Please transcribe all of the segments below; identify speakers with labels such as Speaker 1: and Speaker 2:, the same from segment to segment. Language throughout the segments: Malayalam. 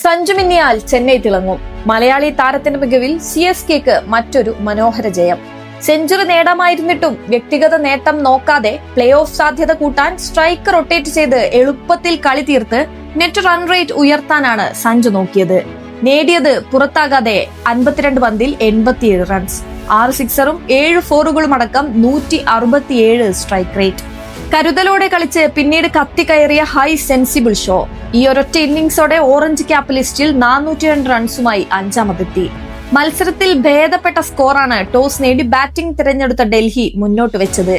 Speaker 1: സഞ്ജു മിന്നിയാൽ ചെന്നൈ തിളങ്ങും. മലയാളി താരത്തിന്റെ മികവിൽ CSKക്ക് മറ്റൊരു മനോഹര ജയം. സെഞ്ചുറി നേടാമായിരുന്നിട്ടും വ്യക്തിഗത നേട്ടം നോക്കാതെ പ്ലേ ഓഫ് സാധ്യത കൂട്ടാൻ സ്ട്രൈക്ക് റൊട്ടേറ്റ് ചെയ്ത് എളുപ്പത്തിൽ കളി തീർത്ത് നെറ്റ് റൺ റേറ്റ് ഉയർത്താനാണ് സഞ്ജു നോക്കിയത്. നേടിയത് പുറത്താകാതെ 52 പന്തിൽ 87 റൺസ്, 6 സിക്സറും 7 ഫോറുകളും അടക്കം 167 സ്ട്രൈക്ക് റേറ്റ്. കരുതലോടെ കളിച്ച് പിന്നീട് കത്തിക്കയറിയ ഹൈ സെൻസിബിൾ ഷോ. ഈ ഒരൊറ്റ ഇന്നിംഗ്സോടെ ഓറഞ്ച് ക്യാപ്പ് ലിസ്റ്റിൽ 402 റൺസുമായി അഞ്ചാമതെത്തി. മത്സരത്തിൽ ഭേദപ്പെട്ട സ്കോറാണ് ടോസ് നേടി ബാറ്റിംഗ് തിരഞ്ഞെടുത്ത ഡൽഹി മുന്നോട്ട് വെച്ചത്.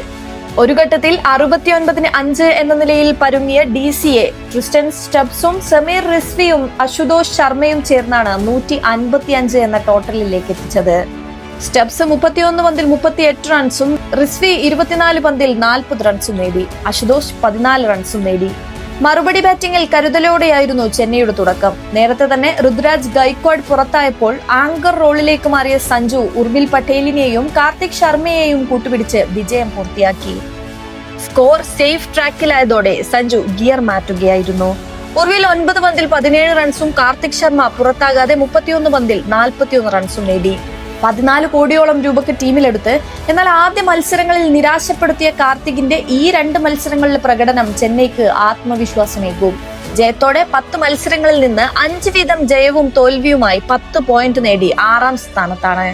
Speaker 1: ഒരു ഘട്ടത്തിൽ 69-5 എന്ന നിലയിൽ പരുങ്ങിയ DCയെ ട്രിസ്റ്റൻ സ്റ്റബ്സും സമീർ റിസ്വിയും അശുതോഷ് ശർമ്മയും ചേർന്നാണ് 155 എന്ന ടോട്ടലിലേക്ക് എത്തിച്ചത്. സ്റ്റബ്സ് 31 പന്തിൽ 38 റൺസും റിസ്വി 24 പന്തിൽ 40 റൺസും നേടി. അശുതോഷ് 14 റൺസും നേടി. മറുപടി ബാറ്റിംഗിൽ കരുതലോടെയായിരുന്നു ചെന്നൈയുടെ തുടക്കം. നേരത്തെ തന്നെ ഋതുരാജ് ഗൈക്വാഡ് പുറത്തായപ്പോൾ ആങ്കർ റോളിലേക്ക് മാറിയ സഞ്ജു ഉർവിൽ പട്ടേലിനെയും കാർത്തിക് ശർമ്മയെയും കൂട്ടുപിടിച്ച് വിജയം പൂർത്തിയാക്കി. സ്കോർ സേഫ് ട്രാക്കിലായതോടെ സഞ്ജു ഗിയർ മാറ്റുകയായിരുന്നു. ഉർവിൽ 9 പന്തിൽ 17 റൺസും കാർത്തിക് ശർമ്മ പുറത്താകാതെ 31 പന്തിൽ 41 റൺസും നേടി. 14 കോടിയോളം രൂപയ്ക്ക് ടീമിലെടുത്ത് എന്നാൽ ആദ്യ മത്സരങ്ങളിൽ നിരാശപ്പെടുത്തിയ കാർത്തികിന്റെ ഈ 2 മത്സരങ്ങളിലെ പ്രകടനം ചെന്നൈക്ക് ആത്മവിശ്വാസമേകും. ജയത്തോടെ 10 മത്സരങ്ങളിൽ നിന്ന് 5 വീതം ജയവും തോൽവിയുമായി 10 പോയിന്റ് നേടി 6ാം സ്ഥാനത്താണ്.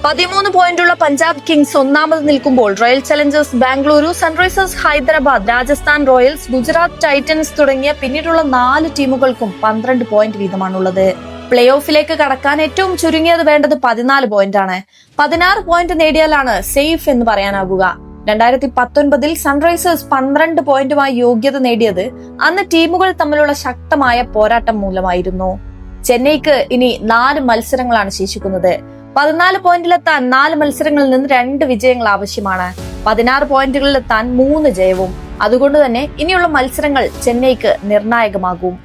Speaker 1: 13 പോയിന്റുള്ള പഞ്ചാബ് കിങ്സ് ഒന്നാമത് നിൽക്കുമ്പോൾ royal Challengers Bengaluru, Sunrisers Hyderabad, Rajasthan Royals, Gujarat Titans തുടങ്ങിയ പിന്നീടുള്ള 4 ടീമുകൾക്കും 12 പോയിന്റ് വീതമാണുള്ളത്. പ്ലേ ഓഫിലേക്ക് കടക്കാൻ ഏറ്റവും ചുരുങ്ങിയത് വേണ്ടത് 14 പോയിന്റാണ്. 16 പോയിന്റ് നേടിയാലാണ് സേഫ് എന്ന് പറയാനാകുക. 2019 സൺറൈസേഴ്സ് 12 പോയിന്റുമായി യോഗ്യത നേടിയത് അന്ന് ടീമുകൾ തമ്മിലുള്ള ശക്തമായ പോരാട്ടം മൂലമായിരുന്നു. ചെന്നൈക്ക് ഇനി 4 മത്സരങ്ങളാണ് ശേഷിക്കുന്നത്. 14 പോയിന്റിലെത്താൻ 4 മത്സരങ്ങളിൽ നിന്ന് 2 വിജയങ്ങൾ ആവശ്യമാണ്. 16 പോയിന്റുകളിലെത്താൻ 3 ജയവും. അതുകൊണ്ട് തന്നെ ഇനിയുള്ള മത്സരങ്ങൾ ചെന്നൈക്ക് നിർണായകമാകും.